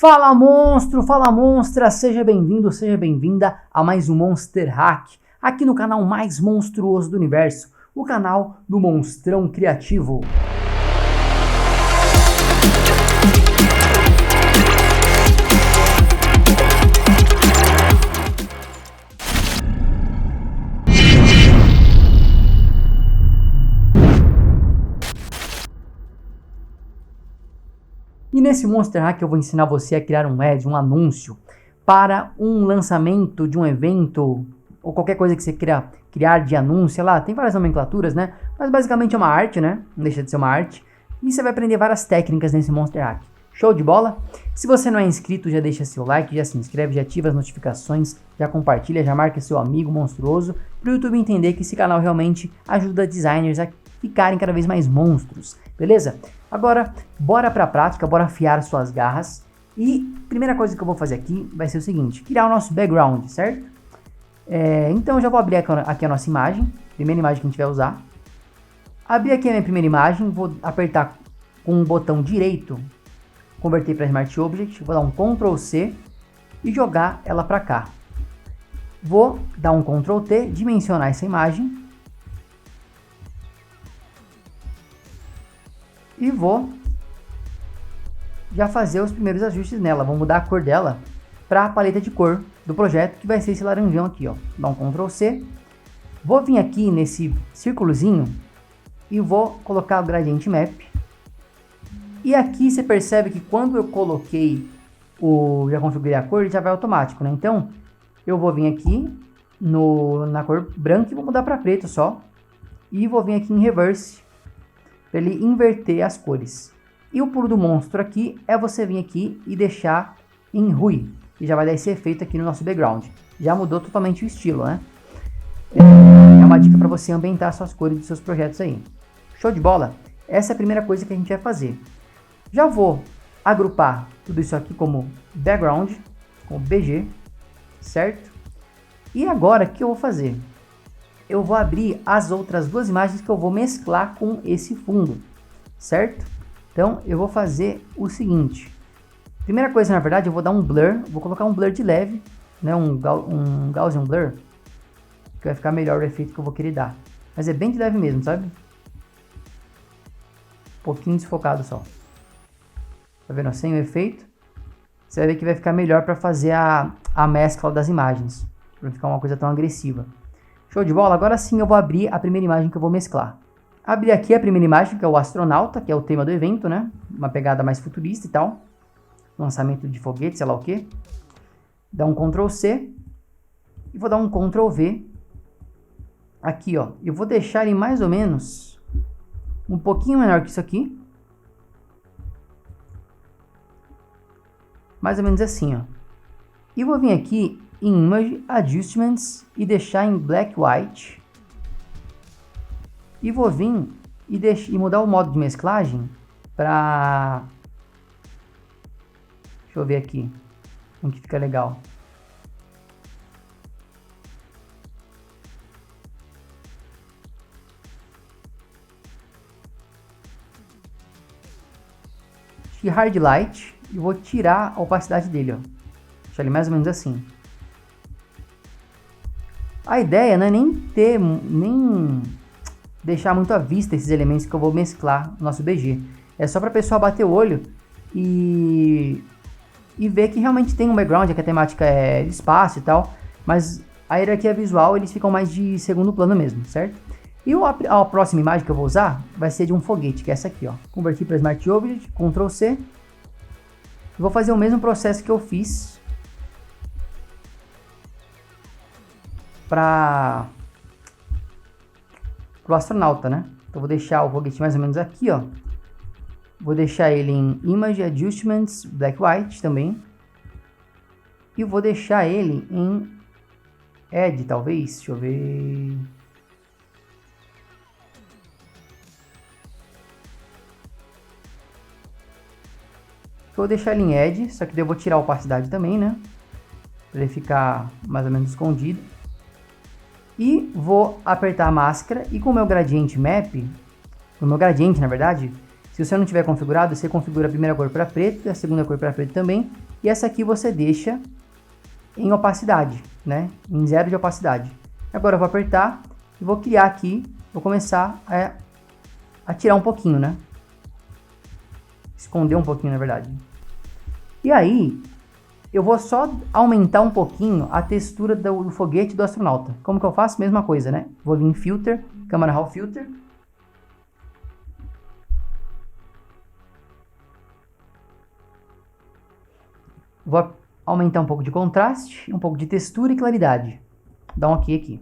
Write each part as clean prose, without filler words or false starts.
Fala monstro, fala monstra, seja bem-vindo, seja bem-vinda a mais um Monster Hack, aqui no canal mais monstruoso do universo, o canal do Monstrão Criativo. E nesse Monster Hack eu vou ensinar você a criar um ad, um anúncio, para um lançamento de um evento, ou qualquer coisa que você queira criar de anúncio, sei lá, tem várias nomenclaturas, né? Mas basicamente é uma arte, né? Não deixa de ser uma arte. E você vai aprender várias técnicas nesse Monster Hack. Show de bola? Se você não é inscrito, já deixa seu like, já se inscreve, já ativa as notificações, já compartilha, já marca seu amigo monstruoso, para o YouTube entender que esse canal realmente ajuda designers a ficarem cada vez mais monstros, beleza? Agora, bora pra prática, bora afiar suas garras. E a primeira coisa que eu vou fazer aqui vai ser o seguinte, criar o nosso background, certo? Então eu já vou abrir aqui a nossa imagem, primeira imagem que a gente vai usar. Abri aqui a minha primeira imagem, vou apertar com o botão direito, converter para Smart Object, vou dar um Ctrl C e jogar ela para cá. Vou dar um Ctrl T, dimensionar essa imagem. E vou já fazer os primeiros ajustes nela. Vou mudar a cor dela para a paleta de cor do projeto, que vai ser esse laranjão aqui, ó. Dá um Ctrl C. Vou vir aqui nesse círculozinho e vou colocar o Gradient Map. E aqui você percebe que quando eu coloquei já configurei a cor, ele já vai automático, né? Então eu vou vir aqui na cor branca e vou mudar para preto só. E vou vir aqui em Reverse, para ele inverter as cores. E o pulo do monstro aqui é você vir aqui e deixar em Rui, e já vai dar esse efeito aqui no nosso background. Já mudou totalmente o estilo, né? É uma dica para você ambientar suas cores dos seus projetos aí. Show de bola? Essa é a primeira coisa que a gente vai fazer. Já vou agrupar tudo isso aqui como background, como BG, certo? E agora, o que eu vou fazer? Eu vou abrir as outras duas imagens que eu vou mesclar com esse fundo, certo? Então, eu vou fazer o seguinte. Primeira coisa, na verdade, eu vou dar um blur, vou colocar um blur de leve, né? Um Gaussian blur, que vai ficar melhor o efeito que eu vou querer dar. Mas é bem de leve mesmo, sabe? Um pouquinho desfocado só. Tá vendo? Sem o efeito. Você vai ver que vai ficar melhor para fazer a mescla das imagens. Para não ficar uma coisa tão agressiva. Show de bola? Agora sim eu vou abrir a primeira imagem que eu vou mesclar. Abri aqui a primeira imagem, que é o astronauta, que é o tema do evento, né? Uma pegada mais futurista e tal. Lançamento de foguete, sei lá o que. Dá um Ctrl C. E vou dar um Ctrl V. Aqui, ó. Eu vou deixar ele mais ou menos um pouquinho menor que isso aqui. Mais ou menos assim, ó. E vou vir aqui em Image Adjustments e deixar em Black White. E vou vir e mudar o modo de mesclagem para... Deixa eu ver aqui como que fica legal. De Hard Light e vou tirar a opacidade dele, ó. Deixar ele mais ou menos assim. A ideia não é nem deixar muito à vista esses elementos que eu vou mesclar no nosso BG. É só para a pessoa bater o olho e ver que realmente tem um background, que a temática é de espaço e tal, mas a hierarquia visual eles ficam mais de segundo plano mesmo, certo? E a próxima imagem que eu vou usar vai ser de um foguete, que é essa aqui, ó. Converti para Smart Object, Ctrl C. Vou fazer o mesmo processo que eu fiz para o astronauta, né? Então vou deixar o foguete mais ou menos aqui, ó. Vou deixar ele em Image Adjustments, Black White também. E vou deixar ele em Edge, talvez. Deixa eu ver. Vou deixar ele em Edge, só que daí eu vou tirar a opacidade também, né? Para ele ficar mais ou menos escondido. E vou apertar a máscara e com o meu Gradient Map, o meu Gradient na verdade, se você não tiver configurado, você configura a primeira cor para preto, a segunda cor para preto também, E essa aqui você deixa em opacidade, né? Em 0 de opacidade. Agora eu vou apertar e vou criar aqui, vou começar a tirar um pouquinho, né? Esconder um pouquinho, na verdade. E aí, eu vou só aumentar um pouquinho a textura do foguete do astronauta. Como que eu faço? Mesma coisa, né? Vou vir em Filter, Camera Raw Filter. Vou aumentar um pouco de contraste, um pouco de textura e claridade. Dá um OK aqui.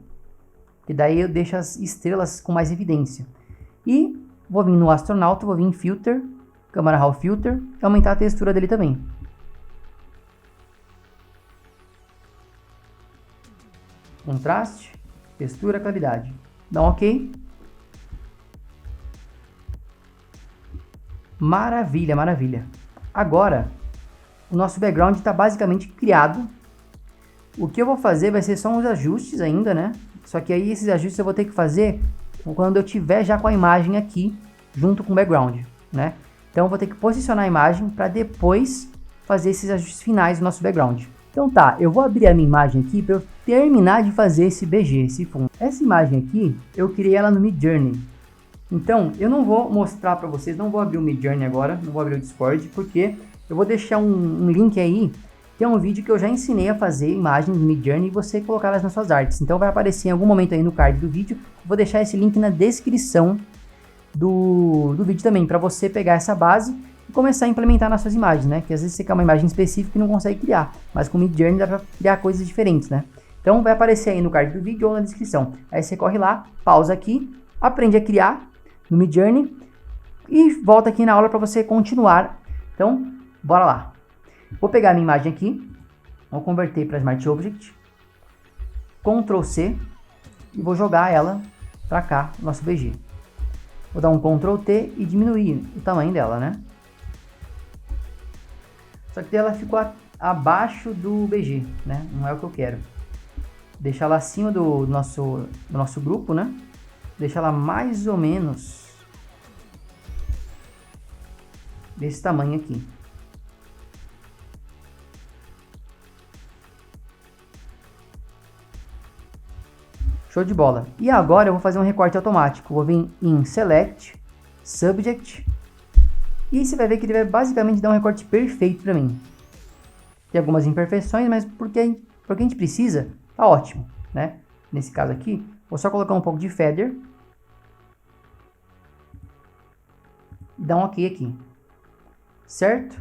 E daí eu deixo as estrelas com mais evidência. E vou vir no astronauta, vou vir em Filter, Camera Raw Filter, e aumentar a textura dele também. Contraste, textura, claridade. Dá um OK. Maravilha, maravilha. Agora, o nosso background está basicamente criado. O que eu vou fazer vai ser só uns ajustes ainda, né? Só que aí esses ajustes eu vou ter que fazer quando eu tiver já com a imagem aqui, junto com o background, né? Então eu vou ter que posicionar a imagem para depois fazer esses ajustes finais do nosso background. Então tá, eu vou abrir a minha imagem aqui para eu terminar de fazer esse BG, esse fundo. Essa imagem aqui, eu criei ela no Midjourney. Então, eu não vou mostrar para vocês, não vou abrir o Midjourney agora, não vou abrir o Discord, porque eu vou deixar um link aí, que é um vídeo que eu já ensinei a fazer imagens no Midjourney e você colocar elas nas suas artes. Então vai aparecer em algum momento aí no card do vídeo, vou deixar esse link na descrição do vídeo também, para você pegar essa base e começar a implementar nas suas imagens, né? Que às vezes você quer uma imagem específica e não consegue criar, mas com o Midjourney dá para criar coisas diferentes, né? Então vai aparecer aí no card do vídeo ou na descrição. Aí você corre lá, pausa aqui, aprende a criar no Midjourney e volta aqui na aula para você continuar. Então, bora lá. Vou pegar a minha imagem aqui, vou converter para Smart Object, Ctrl C e vou jogar ela para cá, no nosso BG. Vou dar um Ctrl T e diminuir o tamanho dela, né? Só que ela ficou abaixo do BG, né? Não é o que eu quero. Deixar ela acima do nosso grupo, né? Deixar ela mais ou menos desse tamanho aqui. Show de bola. E agora eu vou fazer um recorte automático. Vou vir em Select, Subject. E você vai ver que ele vai basicamente dar um recorte perfeito para mim. Tem algumas imperfeições, mas porque a gente precisa, tá ótimo, né? Nesse caso aqui, vou só colocar um pouco de feather. E dar um OK aqui. Certo?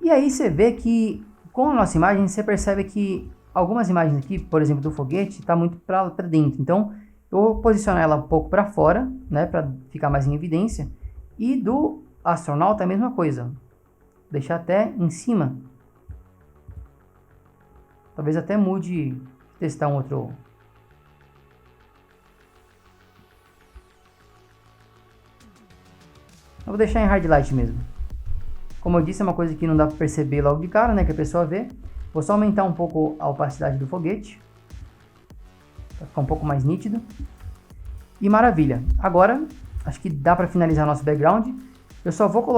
E aí você vê que com a nossa imagem, você percebe que algumas imagens aqui, por exemplo, do foguete, está muito para dentro. Então, eu vou posicionar ela um pouco para fora, né, para ficar mais em evidência. E do astronauta a mesma coisa. Deixar até em cima. Talvez até mude, testar um outro. Eu vou deixar em hard light mesmo. Como eu disse, é uma coisa que não dá para perceber logo de cara, né, que a pessoa vê. Vou só aumentar um pouco a opacidade do foguete, para ficar um pouco mais nítido. E maravilha. Agora, acho que dá para finalizar nosso background. Eu só vou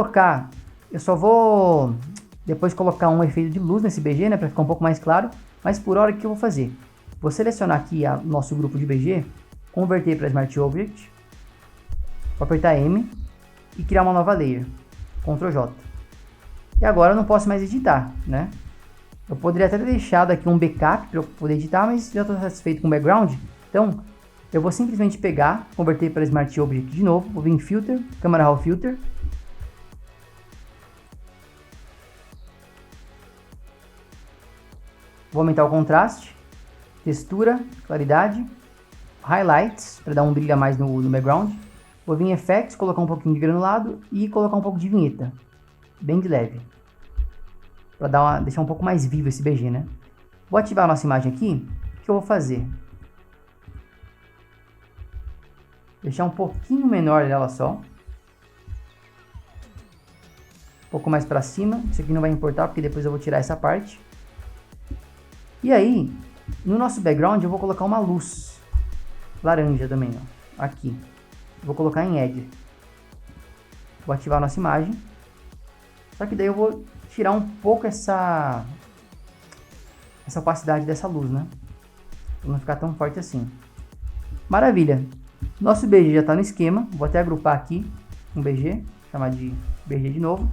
depois colocar um efeito de luz nesse BG, né, para ficar um pouco mais claro. Mas por hora, o que eu vou fazer? Vou selecionar aqui o nosso grupo de BG, converter para Smart Object, vou apertar M e criar uma nova layer, Ctrl J. E agora eu não posso mais editar, né? Eu poderia até ter deixado aqui um backup para eu poder editar, mas já estou satisfeito com o background. Então, eu vou simplesmente pegar, converter para Smart Object de novo, vou vir em Filter, Camera Raw Filter. Vou aumentar o contraste, textura, claridade, highlights, para dar um brilho a mais no background. Vou vir em Effects, colocar um pouquinho de granulado e colocar um pouco de vinheta, bem de leve. Para deixar um pouco mais vivo esse BG, né? Vou ativar a nossa imagem aqui. O que eu vou fazer? Deixar um pouquinho menor dela só. Um pouco mais para cima. Isso aqui não vai importar, porque depois eu vou tirar essa parte. E aí, no nosso background, eu vou colocar uma luz laranja também, ó, aqui. Vou colocar em Edge. Vou ativar a nossa imagem. Só que daí eu vou tirar um pouco essa opacidade dessa luz, né? Pra não ficar tão forte assim. Maravilha. Nosso BG já está no esquema. Vou até agrupar aqui um BG, chamar de BG de novo.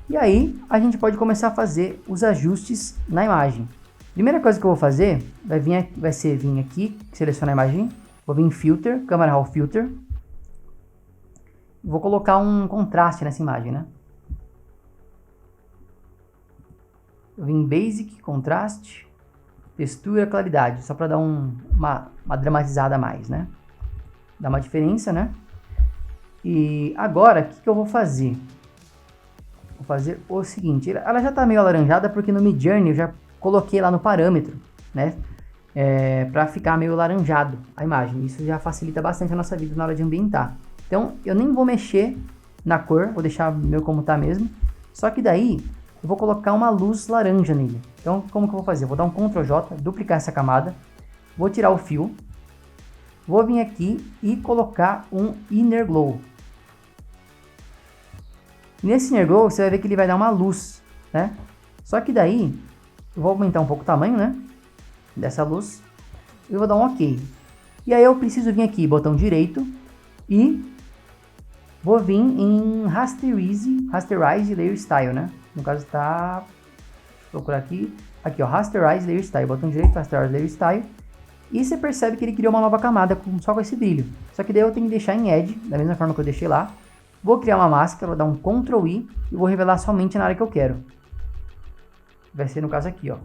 E aí a gente pode começar a fazer os ajustes na imagem. Primeira coisa que eu vou fazer vai ser vir aqui, selecionar a imagem. Vou vir em Filter, Camera Raw Filter. Vou colocar um contraste nessa imagem, né? Eu vim em Basic, Contraste, Textura, Claridade, só para dar uma dramatizada a mais, né? Dá uma diferença, né? E agora, o que eu vou fazer? Vou fazer o seguinte, ela já está meio alaranjada porque no Midjourney eu já coloquei lá no parâmetro, né? Para ficar meio laranjado a imagem. Isso já facilita bastante a nossa vida na hora de ambientar. Então, eu nem vou mexer na cor, vou deixar meu como tá mesmo. Só que daí, eu vou colocar uma luz laranja nele. Então, como que eu vou fazer? Eu vou dar um Ctrl J, duplicar essa camada, vou tirar o fio, vou vir aqui e colocar um Inner Glow. Nesse Inner Glow, você vai ver que ele vai dar uma luz, né? Só que daí, eu vou aumentar um pouco o tamanho, né? Dessa luz. E vou dar um OK. E aí eu preciso vir aqui, botão direito, e vou vir em Rasterize Layer Style, né? No caso tá... Deixa eu procurar aqui. Aqui, ó, Rasterize Layer Style. Botão direito, Rasterize Layer Style. E você percebe que ele criou uma nova camada só com esse brilho. Só que daí eu tenho que deixar em Edge, da mesma forma que eu deixei lá. Vou criar uma máscara, vou dar um Ctrl I e vou revelar somente na área que eu quero. Vai ser no caso aqui, ó.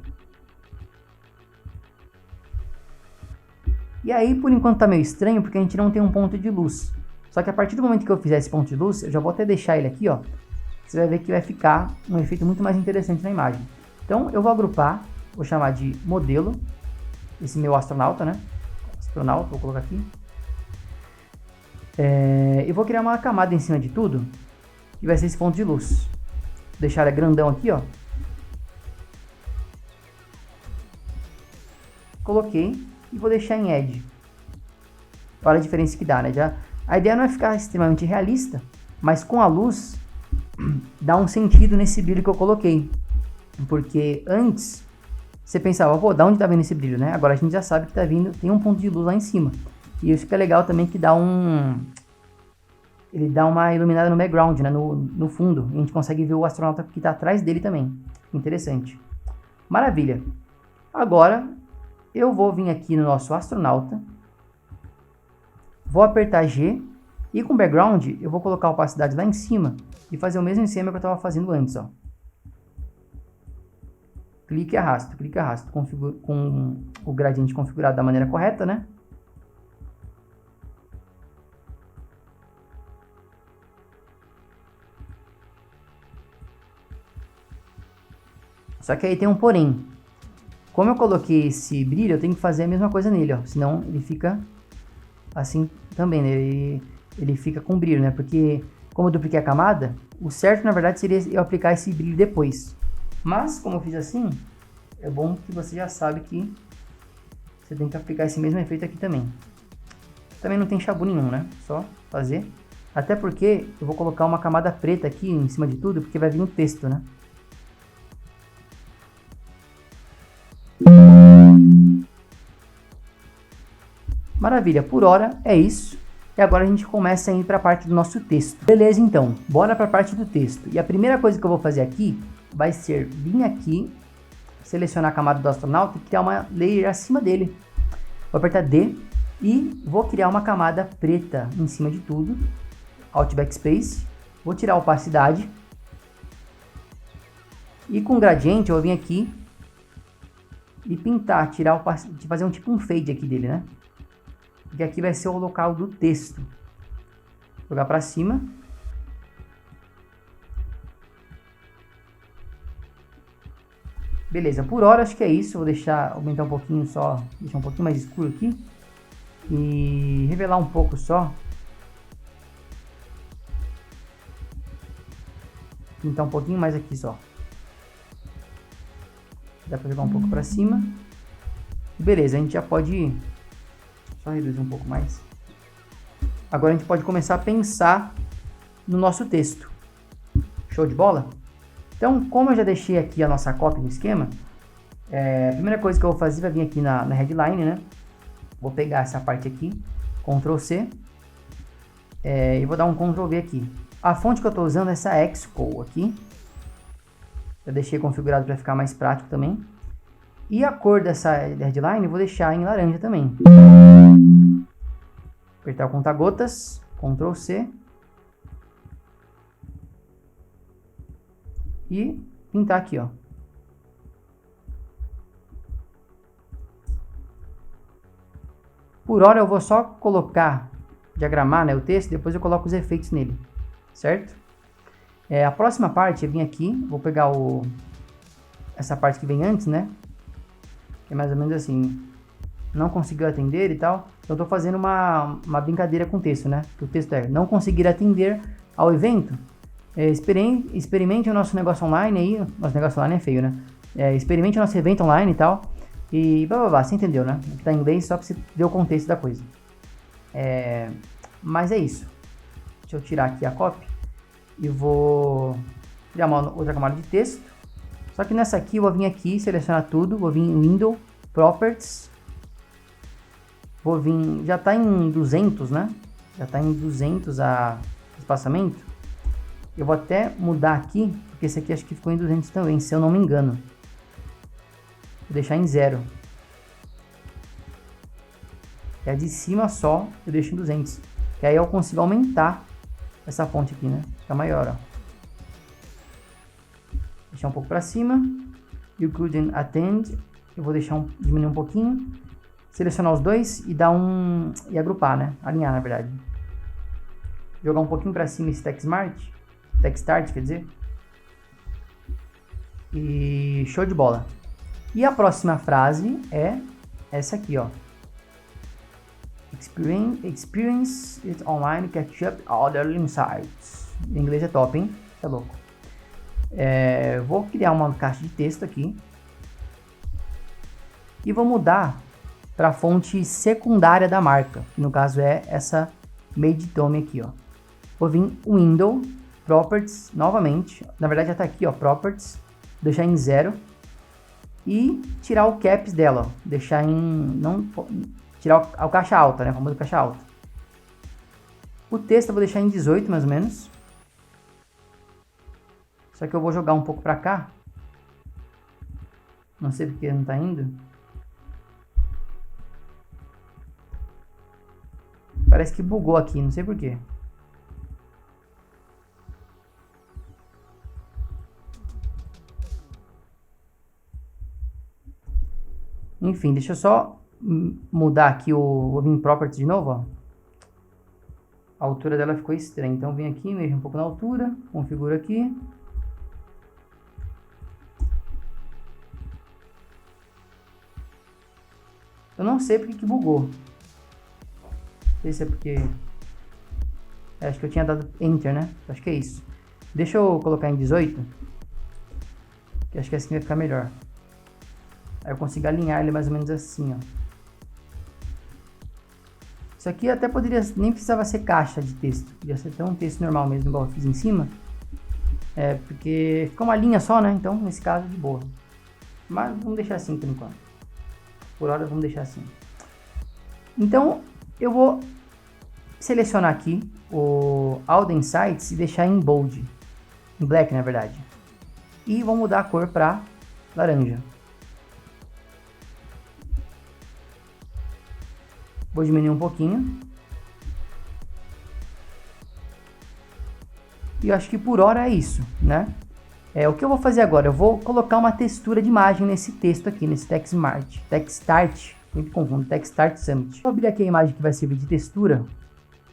E aí, por enquanto tá meio estranho, porque a gente não tem um ponto de luz. Só que a partir do momento que eu fizer esse ponto de luz, eu já vou até deixar ele aqui, ó. Você vai ver que vai ficar um efeito muito mais interessante na imagem. Então, eu vou agrupar, vou chamar de modelo, esse meu astronauta, né? Astronauta, vou colocar aqui. Eu vou criar uma camada em cima de tudo, que vai ser esse ponto de luz. Vou deixar ele grandão aqui, ó. Coloquei e vou deixar em Edge. Olha a diferença que dá, né? A ideia não é ficar extremamente realista, mas com a luz dá um sentido nesse brilho que eu coloquei. Porque antes você pensava, pô, da onde tá vindo esse brilho, né? Agora a gente já sabe que tá vindo, tem um ponto de luz lá em cima. E isso que é legal também, que dá ele dá uma iluminada no background, né? No fundo. E a gente consegue ver o astronauta que tá atrás dele também. Interessante. Maravilha. Agora eu vou vir aqui no nosso astronauta. Vou apertar G. E com background eu vou colocar a opacidade lá em cima. E fazer o mesmo esquema que eu estava fazendo antes, ó. Clique e arrasto, com o gradiente configurado da maneira correta, né? Só que aí tem um porém. Como eu coloquei esse brilho, eu tenho que fazer a mesma coisa nele, ó. Senão ele fica assim também, né? Ele fica com brilho, né? Porque como eu dupliquei a camada, o certo na verdade seria eu aplicar esse brilho depois. Mas como eu fiz assim, é bom que você já sabe que você tem que aplicar esse mesmo efeito aqui também. Também não tem chabu nenhum, né? Só fazer. Até porque eu vou colocar uma camada preta aqui em cima de tudo, porque vai vir um texto, né? Maravilha, por hora é isso. E agora a gente começa a ir para a parte do nosso texto. Beleza, então, bora para a parte do texto. E a primeira coisa que eu vou fazer aqui vai ser vir aqui, selecionar a camada do astronauta e criar uma layer acima dele. Vou apertar D e vou criar uma camada preta em cima de tudo. Alt Backspace. Vou tirar a opacidade. E com gradiente eu vou vir aqui e pintar, tirar a opacidade, fazer tipo um fade aqui dele, né? Porque aqui vai ser o local do texto. Jogar para cima. Beleza, por hora acho que é isso. Vou deixar, aumentar um pouquinho só, deixar um pouquinho mais escuro aqui. E revelar um pouco só. Pintar um pouquinho mais aqui só. Dá para jogar um pouco para cima. Beleza, a gente já pode... Só reduzir um pouco mais. Agora a gente pode começar a pensar no nosso texto. Show de bola? Então, como eu já deixei aqui a nossa cópia do esquema, a primeira coisa que eu vou fazer vai vir aqui na headline, né? Vou pegar essa parte aqui, Ctrl C, e vou dar um Ctrl V aqui. A fonte que eu estou usando é essa Xcode aqui. Eu deixei configurado para ficar mais prático também. E a cor dessa headline eu vou deixar em laranja também. Apertar o conta-gotas, Ctrl C. E pintar aqui, ó. Por hora eu vou só colocar, diagramar, né, o texto, depois eu coloco os efeitos nele, certo? A próxima parte eu vim aqui, vou pegar essa parte que vem antes, né? Que é mais ou menos assim, não conseguiu atender e tal. Então eu tô fazendo uma brincadeira com o texto, né? Que o texto é, não conseguir atender ao evento, experimente o nosso negócio online aí, nosso negócio online é feio, né? Experimente o nosso evento online e tal. E blá blá blá, você entendeu, né? Tá em inglês só pra você ver o contexto da coisa. Mas é isso. Deixa eu tirar aqui a copy e vou criar uma outra camada de texto. Só que nessa aqui eu vou vir aqui, selecionar tudo, vou vir em Window, Properties. Vou vir, já tá em 200, né? Já tá em 200 a espaçamento. Eu vou até mudar aqui, porque esse aqui acho que ficou em 200 também, se eu não me engano. Vou deixar em 0. E a de cima só eu deixo em 200. Que aí eu consigo aumentar essa fonte aqui, né? Fica maior, ó. Deixar um pouco para cima. You couldn't attend. Eu vou deixar diminuir um pouquinho. Selecionar os dois e dar e agrupar, né? Alinhar, na verdade. Jogar um pouquinho para cima esse TechStart, quer dizer. E show de bola. E a próxima frase é essa aqui, ó. Experience it online, catch up all the insights. Em inglês é top, hein? Tá louco. Vou criar uma caixa de texto aqui. E vou mudar para a fonte secundária da marca. Que no caso é essa Made Tome aqui, ó. Vou vir Window, Properties, novamente. Na verdade já tá aqui, ó, Properties. Deixar em 0. E tirar o caps dela, ó. Deixar em... tirar o caixa alta, né? O famoso caixa alta. O texto eu vou deixar em 18, mais ou menos. Só que eu vou jogar um pouco pra cá. Não sei porque não tá indo. Parece que bugou aqui, não sei porquê. Enfim, deixa eu só mudar aqui vou vir em Properties de novo, ó. A altura dela ficou estranha, então vem aqui, mexo um pouco na altura, configuro aqui. Eu não sei porque que bugou. Não sei se é porque... acho que eu tinha dado Enter, né? Acho que é isso. Deixa eu colocar em 18. Que acho que assim vai ficar melhor. Aí eu consigo alinhar ele mais ou menos assim, ó. Isso aqui até poderia... nem precisava ser caixa de texto. Podia ser até um texto normal mesmo, igual eu fiz em cima. Porque fica uma linha só, né? Então, nesse caso, de boa. Mas vamos deixar assim por enquanto. Por hora, vamos deixar assim. Então, eu vou selecionar aqui o All the Insights e deixar em bold. Em black, na verdade. E vou mudar a cor para laranja. Vou diminuir um pouquinho. E eu acho que por hora é isso, né? O que eu vou fazer agora? Eu vou colocar uma textura de imagem nesse texto aqui, nesse TechStart. Muito confundo, TechStart Summit. Vou abrir aqui a imagem que vai servir de textura.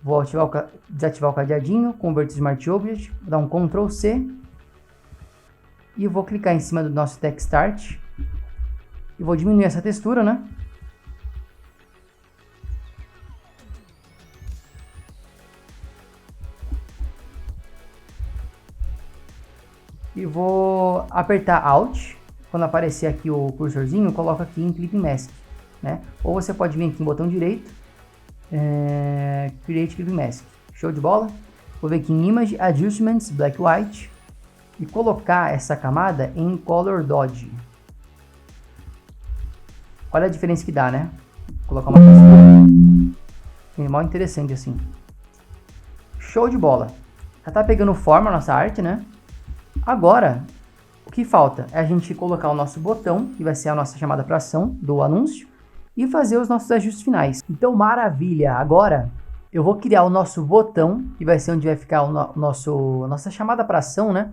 Vou desativar o cadeadinho, Convert Smart Object, vou dar um Ctrl C. E vou clicar em cima do nosso TechStart. E vou diminuir essa textura, né? E vou apertar Alt. Quando aparecer aqui o cursorzinho, coloca aqui em Clip Mask, né? Ou você pode vir aqui no botão direito, Create Clip Mask. Show de bola. Vou ver aqui em Image, Adjustments, Black White. e colocar essa camada em Color Dodge. Olha a diferença que dá, né? Vou colocar uma textura. É mal interessante assim. Show de bola. Já tá pegando forma a nossa arte, né? Agora, o que falta é a gente colocar o nosso botão, que vai ser a nossa chamada para ação do anúncio, e fazer os nossos ajustes finais. Então, maravilha! Agora, eu vou criar o nosso botão, que vai ser onde vai ficar nossa chamada para ação, né?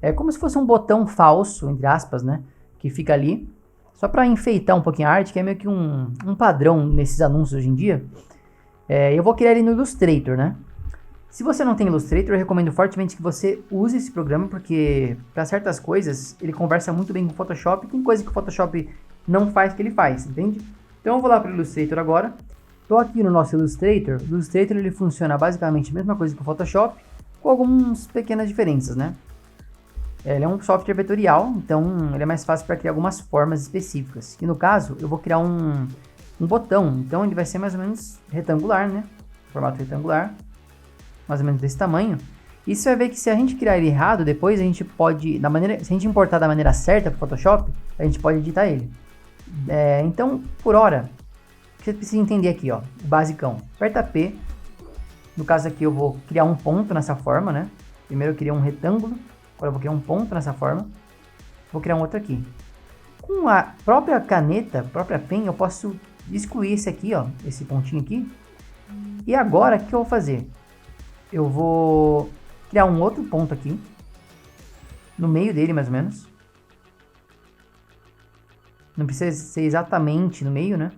É como se fosse um botão falso, entre aspas, né? Que fica ali, só para enfeitar um pouquinho a arte, que é meio que um padrão nesses anúncios hoje em dia. Eu vou criar ele no Illustrator, né? Se você não tem Illustrator, eu recomendo fortemente que você use esse programa, porque para certas coisas ele conversa muito bem com o Photoshop, e tem coisa que o Photoshop não faz que ele faz, entende? Então eu vou lá para o Illustrator agora. Estou aqui no nosso Illustrator. O Illustrator ele funciona basicamente a mesma coisa que o Photoshop, com algumas pequenas diferenças, né? Ele é um software vetorial, então ele é mais fácil para criar algumas formas específicas. E no caso, eu vou criar um botão, então ele vai ser mais ou menos retangular, né? Formato retangular, mais ou menos desse tamanho. E você vai ver que se a gente criar ele errado, depois a gente pode, se a gente importar da maneira certa para o Photoshop, a gente pode editar ele. Então, por hora, você precisa entender aqui, ó, o basicão. Aperta P. No caso aqui eu vou criar um ponto nessa forma, né? Primeiro eu criei um retângulo, agora eu vou criar um ponto nessa forma. Vou criar um outro aqui. Com a própria caneta, própria pen, eu posso excluir esse aqui, ó, esse pontinho aqui. E agora, o que eu vou fazer? Eu vou criar um outro ponto aqui, no meio dele mais ou menos. Não precisa ser exatamente no meio, né?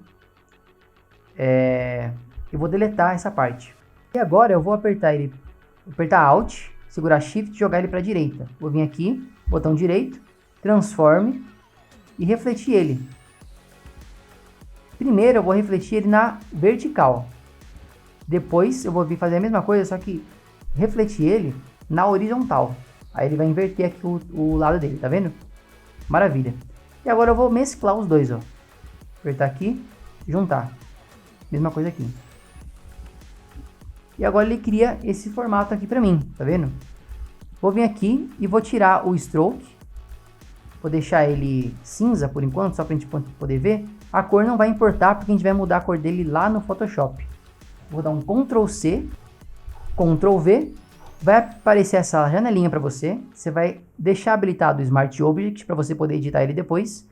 Eu vou deletar essa parte. E agora eu vou apertar Alt, segurar Shift e jogar ele para a direita. Vou vir aqui, botão direito, Transforme e refletir ele. Primeiro eu vou refletir ele na vertical. Depois eu vou vir fazer a mesma coisa, só que refletir ele na horizontal. Aí ele vai inverter aqui o lado dele, tá vendo? Maravilha. E agora eu vou mesclar os dois, ó. Apertar aqui, juntar. Mesma coisa aqui. E agora ele cria esse formato aqui pra mim, tá vendo? Vou vir aqui e vou tirar o stroke. Vou deixar ele cinza por enquanto, só pra gente poder ver. A cor não vai importar, porque a gente vai mudar a cor dele lá no Photoshop. Vou dar um Ctrl C, Ctrl V. Vai aparecer essa janelinha para você. Você vai deixar habilitado o Smart Object para você poder editar ele depois.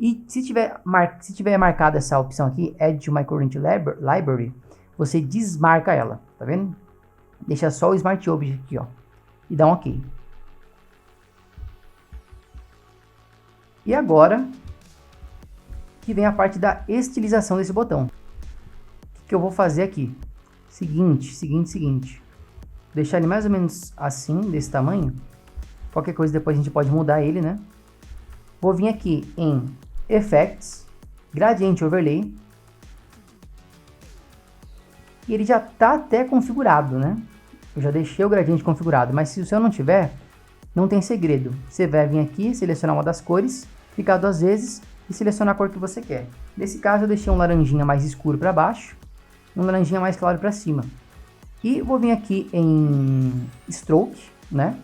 E se tiver marcada essa opção aqui, Add to My Current Library, você desmarca ela, tá vendo? Deixa só o Smart Object aqui, ó. E dá um OK. E agora que vem a parte da estilização desse botão. O que eu vou fazer aqui? Seguinte. Deixar ele mais ou menos assim, desse tamanho. Qualquer coisa depois a gente pode mudar ele, né? Vou vir aqui em Effects, Gradient Overlay. E ele já está até configurado, né? Eu já deixei o gradiente configurado, mas se o seu não tiver, não tem segredo. Você vai vir aqui, selecionar uma das cores, clicar duas vezes e selecionar a cor que você quer. Nesse caso eu deixei um laranjinha mais escuro para baixo, um laranjinha mais claro para cima. E vou vir aqui em Stroke, né?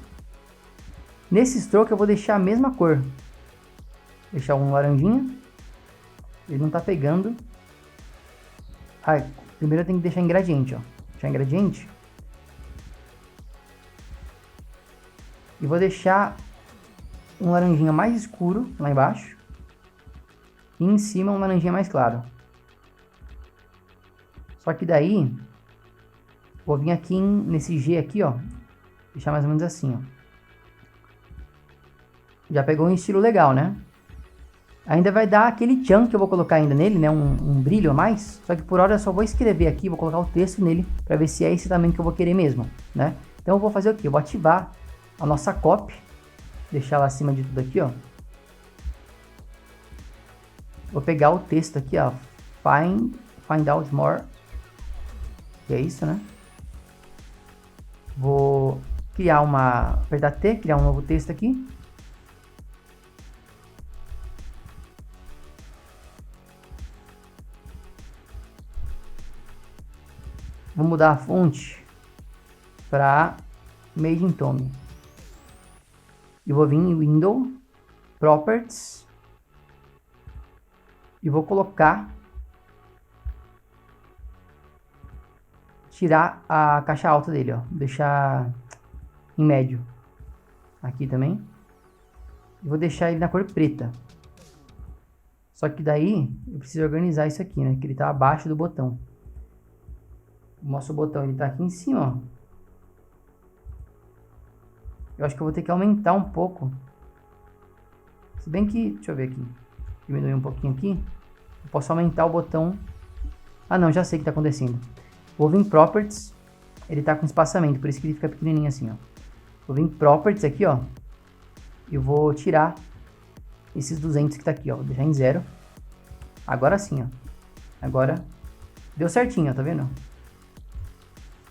Nesse Stroke eu vou deixar a mesma cor. Deixar um laranjinha. Ele não tá pegando. Primeiro eu tenho que deixar em gradiente, ó. Deixar em gradiente. E vou deixar um laranjinha mais escuro lá embaixo. E em cima um laranjinha mais claro. Só que daí, vou vir aqui nesse G aqui, ó. Deixar mais ou menos assim, ó. Já pegou um estilo legal, né? Ainda vai dar aquele tchan que eu vou colocar ainda nele, né? Um brilho a mais. Só que por hora eu só vou escrever aqui, vou colocar o texto nele, para ver se é esse tamanho que eu vou querer mesmo, né? Então eu vou fazer o quê? Eu vou ativar a nossa copy. Deixar ela acima de tudo aqui, ó. Vou pegar o texto aqui, ó. Find out more. Que é isso, né? Vou criar apertar T, criar um novo texto aqui. Vou mudar a fonte para Made in Tome. E vou vir em Window, Properties. E vou colocar... tirar a caixa alta dele, ó. Deixar em médio. Aqui também. E vou deixar ele na cor preta. Só que daí eu preciso organizar isso aqui, né? Que ele tá abaixo do botão. O nosso botão ele tá aqui em cima, ó. Eu acho que eu vou ter que aumentar um pouco. Se bem que, deixa eu ver aqui. Diminuir um pouquinho aqui. Eu posso aumentar o botão. Ah não, já sei o que tá acontecendo. Vou vir em Properties. Ele tá com espaçamento, por isso que ele fica pequenininho assim, ó. Vou vir em Properties aqui, ó. E vou tirar esses 200 que tá aqui, ó. Vou deixar em 0. Agora sim, ó. Agora deu certinho, ó, tá vendo?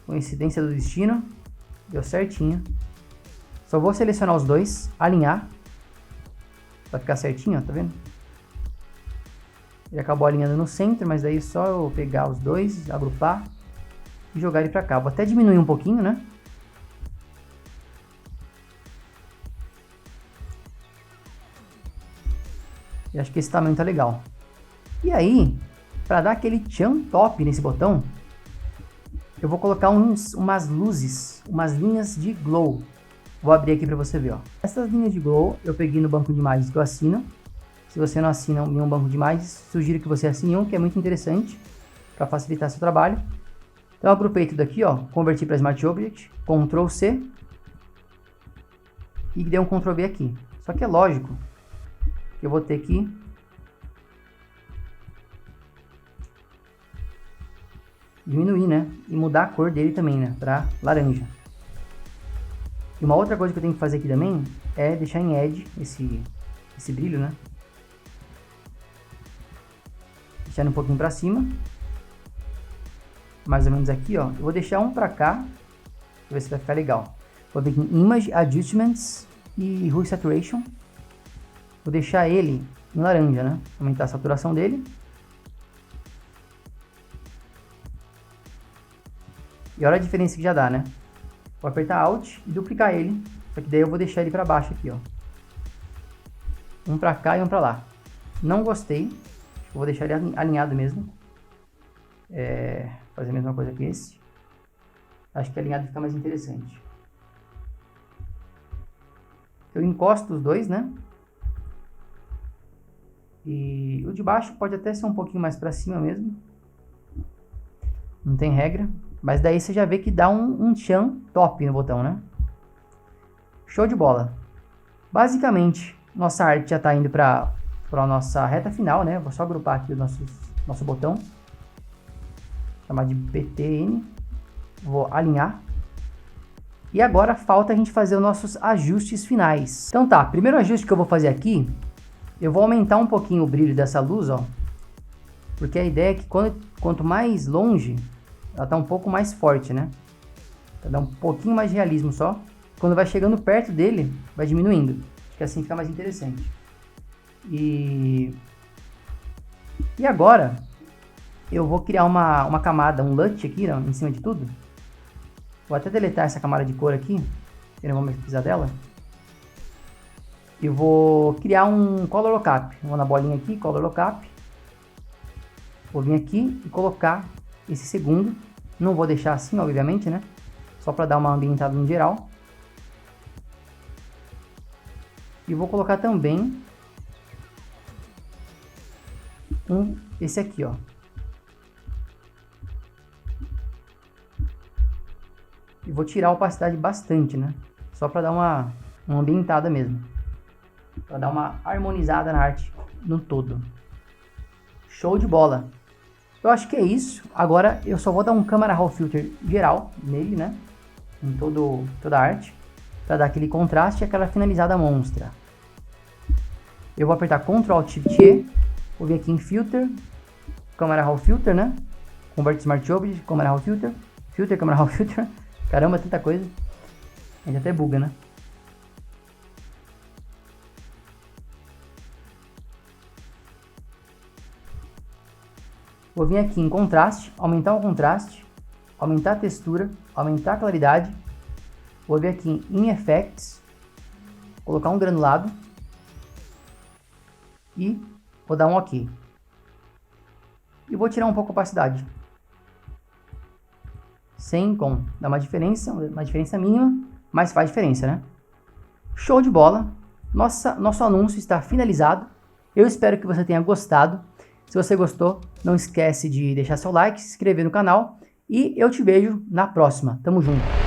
Coincidência do destino. Deu certinho. Só vou selecionar os dois, alinhar. Pra ficar certinho, ó, tá vendo? Ele acabou alinhando no centro, mas daí é só eu pegar os dois, agrupar e jogar ele pra cá. Vou até diminuir um pouquinho, né? E acho que esse tamanho tá legal. E aí, para dar aquele tchan top nesse botão, eu vou colocar umas luzes, umas linhas de glow. Vou abrir aqui para você ver, ó. Essas linhas de glow eu peguei no banco de imagens que eu assino. Se você não assina nenhum banco de imagens, sugiro que você assine um, que é muito interessante para facilitar seu trabalho. Então eu agrupei tudo aqui, ó, converti para Smart Object, Ctrl C e dei um Ctrl V aqui. Só que é lógico que eu vou ter que diminuir, né? E mudar a cor dele também, né? Para laranja. E uma outra coisa que eu tenho que fazer aqui também é deixar em Edge esse brilho, né? Deixando um pouquinho para cima. Mais ou menos aqui, ó. Eu vou deixar um para cá. Pra ver se vai ficar legal. Vou vir aqui em Image Adjustments e Hue Saturation. Vou deixar ele em laranja, né? Aumentar a saturação dele. E olha a diferença que já dá, né? Vou apertar Alt e duplicar ele. Só que daí eu vou deixar ele para baixo aqui, ó. Um para cá e um para lá. Não gostei. Vou deixar ele alinhado mesmo. Fazer a mesma coisa que esse. Acho que alinhado fica mais interessante. Eu encosto os dois, né? E o de baixo pode até ser um pouquinho mais para cima mesmo. Não tem regra. Mas daí você já vê que dá um tchan top no botão, né? Show de bola. Basicamente, nossa arte já está indo para a nossa reta final, né? Vou só agrupar aqui o nosso botão. Chamar de PTN. Vou alinhar. E agora falta a gente fazer os nossos ajustes finais. Então tá, primeiro ajuste que eu vou fazer aqui, eu vou aumentar um pouquinho o brilho dessa luz, ó. Porque a ideia é que quanto mais longe, ela tá um pouco mais forte, né? Pra dar um pouquinho mais de realismo só. Quando vai chegando perto dele, vai diminuindo. Acho que assim fica mais interessante. E agora, eu vou criar uma camada, um LUT aqui, ó, em cima de tudo. Vou até deletar essa camada de cor aqui, que não vamos precisar dela. E vou criar um Color Lookup. Vou na bolinha aqui, Color Lookup. Vou vir aqui e colocar esse segundo. Não vou deixar assim, obviamente, né? Só para dar uma ambientada no geral. E vou colocar também esse aqui, ó. E vou tirar a opacidade bastante, né? Só para dar uma ambientada mesmo. Para dar uma harmonizada na arte no todo. Show de bola! Eu acho que é isso. Agora eu só vou dar um Camera Raw Filter geral nele, né? Em toda a arte. Para dar aquele contraste e aquela finalizada monstra. Eu vou apertar Ctrl Alt Shift E. Vou vir aqui em Filter. Camera Raw Filter, né? Convert Smart Object. Camera Raw Filter. Filter, Camera Raw Filter. Caramba, tanta coisa. A gente até buga, né? Vou vir aqui em contraste, aumentar o contraste, aumentar a textura, aumentar a claridade. Vou vir aqui em Effects, colocar um granulado e vou dar um OK. E vou tirar um pouco a opacidade. Sem com, dá uma diferença mínima, mas faz diferença, né? Show de bola! Nosso anúncio está finalizado. Eu espero que você tenha gostado. Se você gostou, não esquece de deixar seu like, se inscrever no canal e eu te vejo na próxima. Tamo junto!